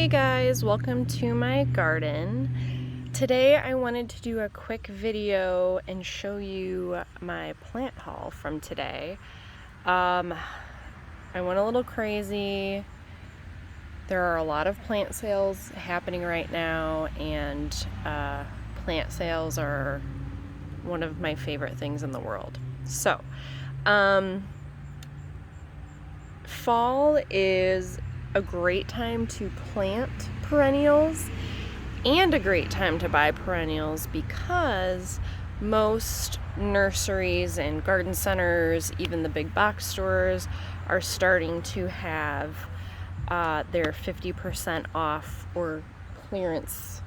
Hey guys, welcome to my garden. Today I wanted to do a quick video and show you my plant haul from today. I went a little crazy. There are a lot of plant sales happening right now, and plant sales are one of my favorite things in the world. So, fall is a great time to plant perennials and a great time to buy perennials because most nurseries and garden centers, even the big box stores, are starting to have their 50% off or clearance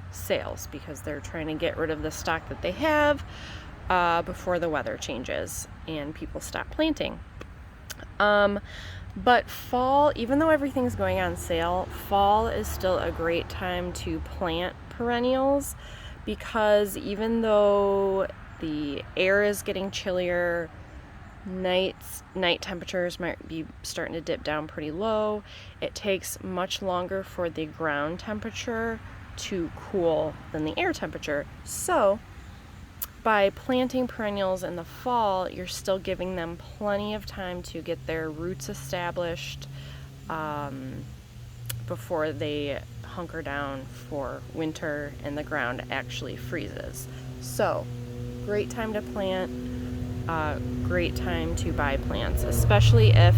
sales because they're trying to get rid of the stock that they have before the weather changes and people stop planting. But fall, even though everything's going on sale, fall is still a great time to plant perennials because even though the air is getting chillier, night temperatures might be starting to dip down pretty low, it takes much longer for the ground temperature to cool than the air temperature. So by planting perennials in the fall, you're still giving them plenty of time to get their roots established before they hunker down for winter and the ground actually freezes. So, great time to plant, great time to buy plants, especially if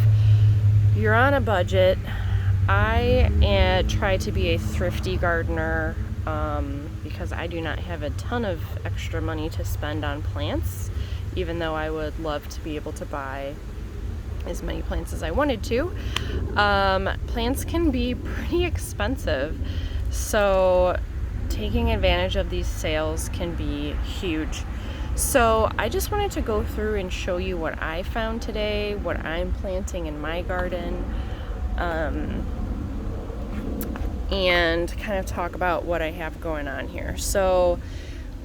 you're on a budget. I try to be a thrifty gardener because I do not have a ton of extra money to spend on plants, even though I would love to be able to buy as many plants as I wanted to. Plants can be pretty expensive, so taking advantage of these sales can be huge. So I just wanted to go through and show you what I found today, what I'm planting in my garden, and kind of talk about what I have going on here. So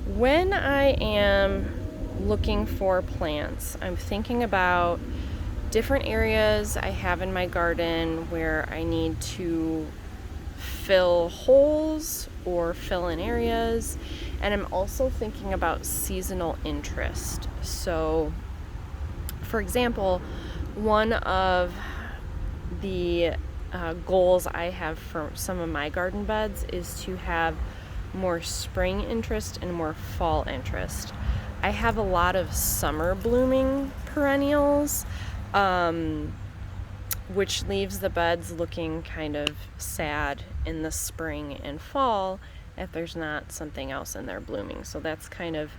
when I am looking for plants, I'm thinking about different areas I have in my garden where I need to fill holes or fill in areas, and I'm also thinking about seasonal interest. So for example, one of the goals I have for some of my garden beds is to have more spring interest and more fall interest. I have a lot of summer blooming perennials, which leaves the beds looking kind of sad in the spring and fall if there's not something else in there blooming. So that's kind of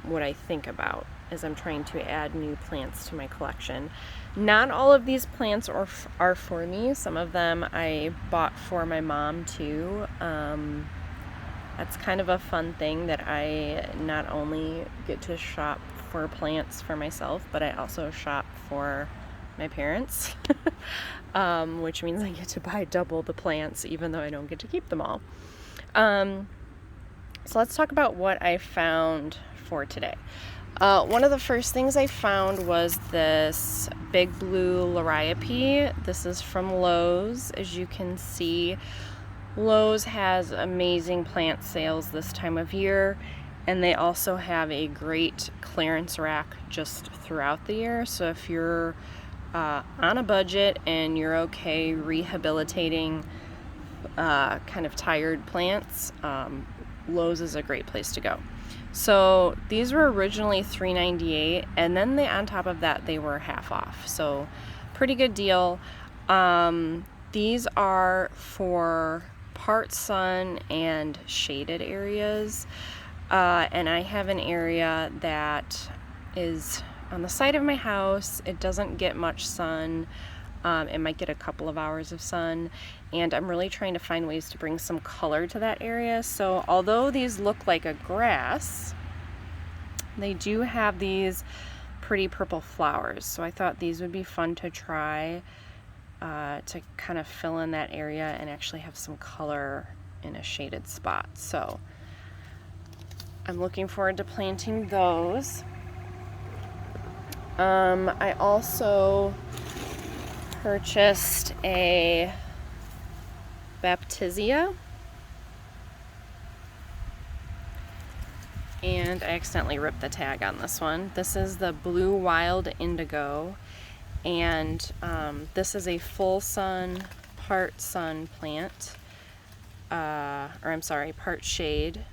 what I think about as I'm trying to add new plants to my collection. Not all of these plants are for me. Some of them I bought for my mom too. That's kind of a fun thing that I not only get to shop for plants for myself, but I also shop for my parents, which means I get to buy double the plants even though I don't get to keep them all. So let's talk about what I found for today. One of the first things I found was this big Blue Liriope. This is from Lowe's. As you can see, Lowe's has amazing plant sales this time of year, and they also have a great clearance rack just throughout the year. So if you're on a budget and you're okay rehabilitating kind of tired plants, Lowe's is a great place to go. So these were originally $3.98, and then on top of that they were half off, so pretty good deal. These are for part sun and shaded areas, and I have an area that is on the side of my house. It doesn't get much sun. It might get a couple of hours of sun, and I'm really trying to find ways to bring some color to that area. So although these look like a grass, they do have these pretty purple flowers. So I thought these would be fun to try to kind of fill in that area and actually have some color in a shaded spot. So I'm looking forward to planting those. I also purchased a baptisia. And I accidentally ripped the tag on this one. This is the Blue Wild Indigo, and this is a full sun, part sun plant, part shade,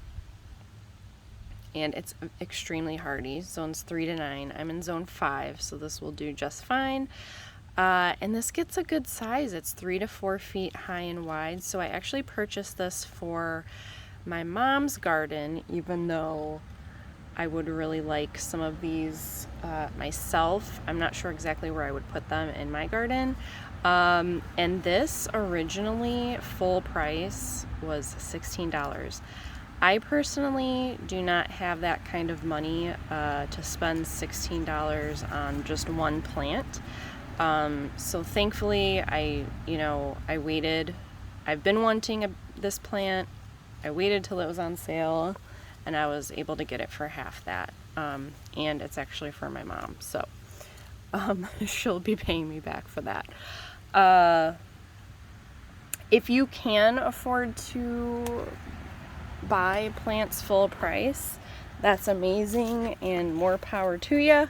and it's extremely hardy. Zones 3 to 9. I'm in zone 5, so this will do just fine. And this gets a good size. It's 3 to 4 feet high and wide. So I actually purchased this for my mom's garden, even though I would really like some of these myself. I'm not sure exactly where I would put them in my garden. And this originally full price was $16. I personally do not have that kind of money to spend $16 on just one plant. So thankfully I waited. I've been wanting this plant. I waited till it was on sale, and I was able to get it for half that. And it's actually for my mom, so she'll be paying me back for that. If you can afford to buy plants full price, that's amazing, and more power to you.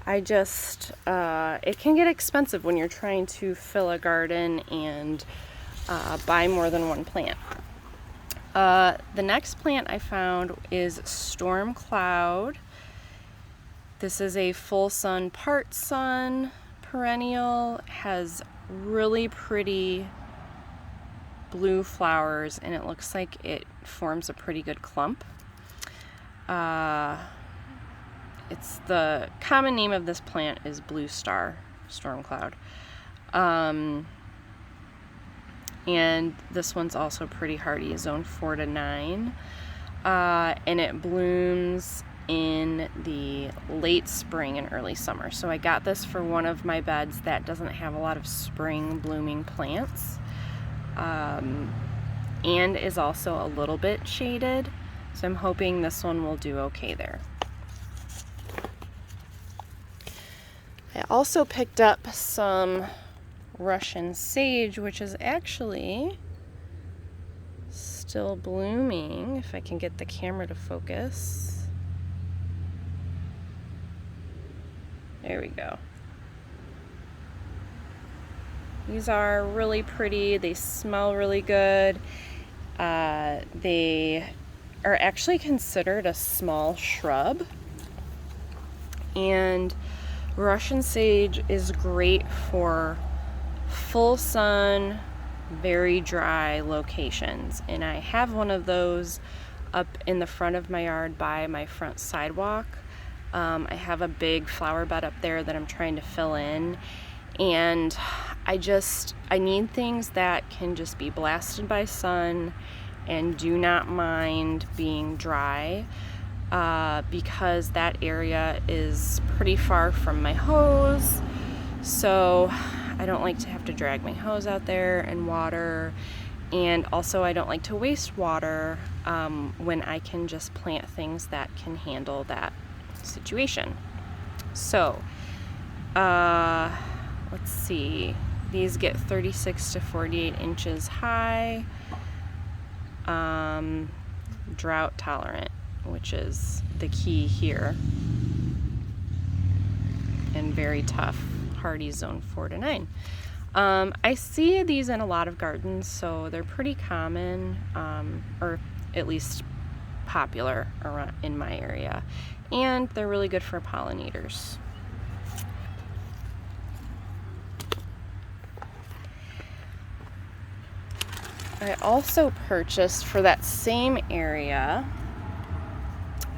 I just, it can get expensive when you're trying to fill a garden and buy more than one plant. The next plant I found is Storm Cloud. This is a full sun, part sun perennial. Has really pretty blue flowers, and it looks like it forms a pretty good clump. It's the common name of this plant is Blue Star Storm Cloud. And this one's also pretty hardy, zone 4 to 9. And it blooms in the late spring and early summer. So I got this for one of my beds that doesn't have a lot of spring blooming plants. And is also a little bit shaded. So I'm hoping this one will do okay there. I also picked up some Russian sage, which is actually still blooming, if I can get the camera to focus. There we go. These are really pretty. They smell really good. They are actually considered a small shrub, and Russian sage is great for full sun, very dry locations, and I have one of those up in the front of my yard by my front sidewalk. I have a big flower bed up there that I'm trying to fill in, and I need things that can just be blasted by sun and do not mind being dry, because that area is pretty far from my hose, so I don't like to have to drag my hose out there and water, and also I don't like to waste water when I can just plant things that can handle that situation. So let's see, these get 36 to 48 inches high, drought tolerant, which is the key here, and very tough, hardy, zone 4 to 9. I see these in a lot of gardens, so they're pretty common, or at least popular around in my area, and they're really good for pollinators. I also purchased for that same area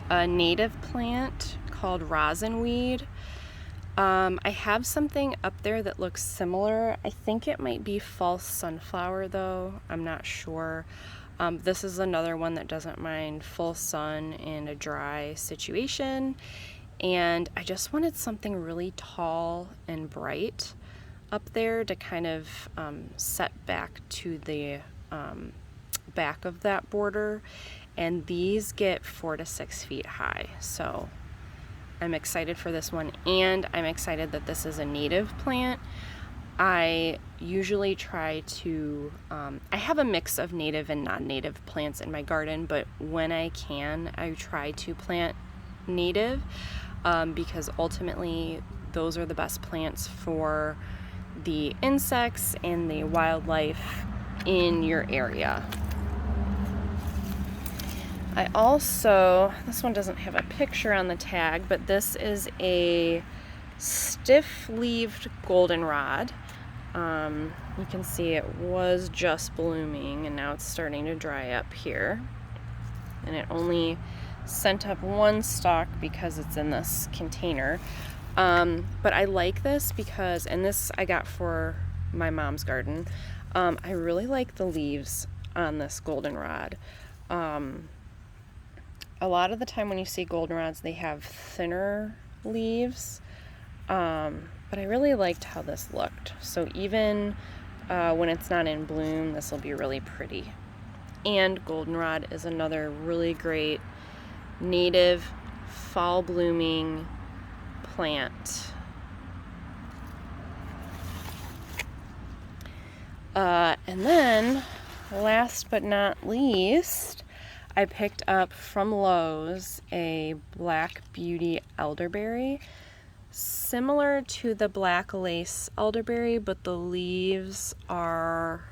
a native plant called Rosinweed. I have something up there that looks similar. I think it might be false sunflower though, I'm not sure. This is another one that doesn't mind full sun in a dry situation, and I just wanted something really tall and bright up there to kind of set back to the back of that border, and these get 4 to 6 feet high, so I'm excited for this one, and I'm excited that this is a native plant. I usually try to, I have a mix of native and non-native plants in my garden, but when I can, I try to plant native because ultimately those are the best plants for the insects and the wildlife in your area. I also, this one doesn't have a picture on the tag, but this is a stiff-leaved goldenrod. You can see it was just blooming and now it's starting to dry up here. And it only sent up one stalk because it's in this container. But I like this because, and this I got for my mom's garden, I really like the leaves on this goldenrod. A lot of the time when you see goldenrods, they have thinner leaves, but I really liked how this looked. So even when it's not in bloom, this will be really pretty. And goldenrod is another really great native fall blooming plant. And then last but not least, I picked up from Lowe's a Black Beauty elderberry, similar to the black lace elderberry, but the leaves are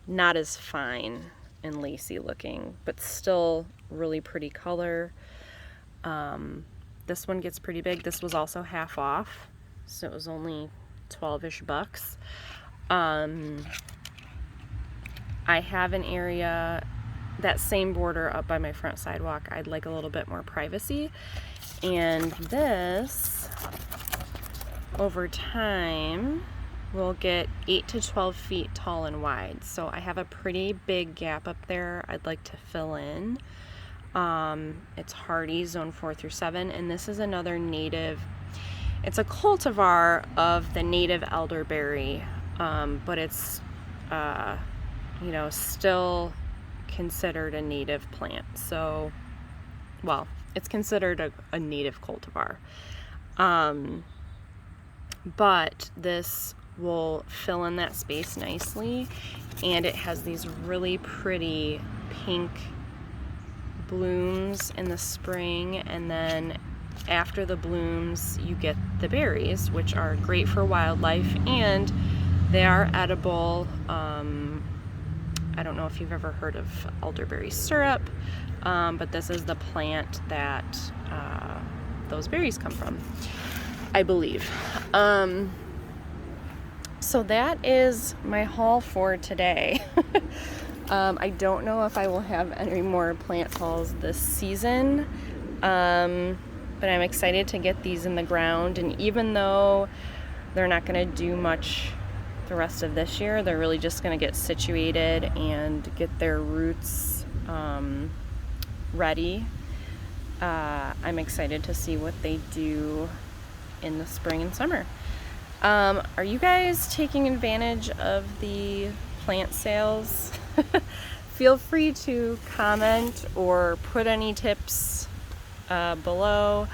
not as fine and lacy looking, but still really pretty color. This one gets pretty big. This was also half off, so it was only 12-ish bucks. I have an area, that same border up by my front sidewalk, I'd like a little bit more privacy, and this over time will get 8 to 12 feet tall and wide, so I have a pretty big gap up there I'd like to fill in. It's hardy, zone 4 through 7, and this is another native, it's a cultivar of the native elderberry, but it's you know, still considered a native plant. So, well, it's considered a native cultivar. But this will fill in that space nicely, and it has these really pretty pink blooms in the spring, and then after the blooms you get the berries, which are great for wildlife, and they are edible. I don't know if you've ever heard of elderberry syrup, but this is the plant that those berries come from, I believe. So that is my haul for today. I don't know if I will have any more plant hauls this season, but I'm excited to get these in the ground, and even though they're not going to do much the rest of this year, they're really just going to get situated and get their roots ready. I'm excited to see what they do in the spring and summer. Are you guys taking advantage of the plant sales? Feel free to comment or put any tips below.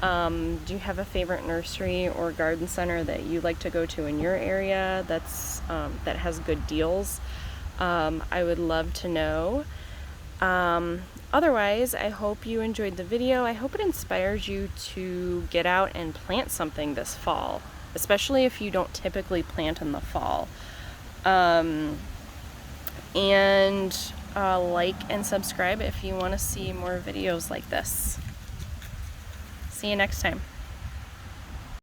Do you have a favorite nursery or garden center that you like to go to in your area that's that has good deals? I would love to know. Otherwise, I hope you enjoyed the video. I hope it inspires you to get out and plant something this fall, especially if you don't typically plant in the fall. And like and subscribe if you want to see more videos like this. See you next time.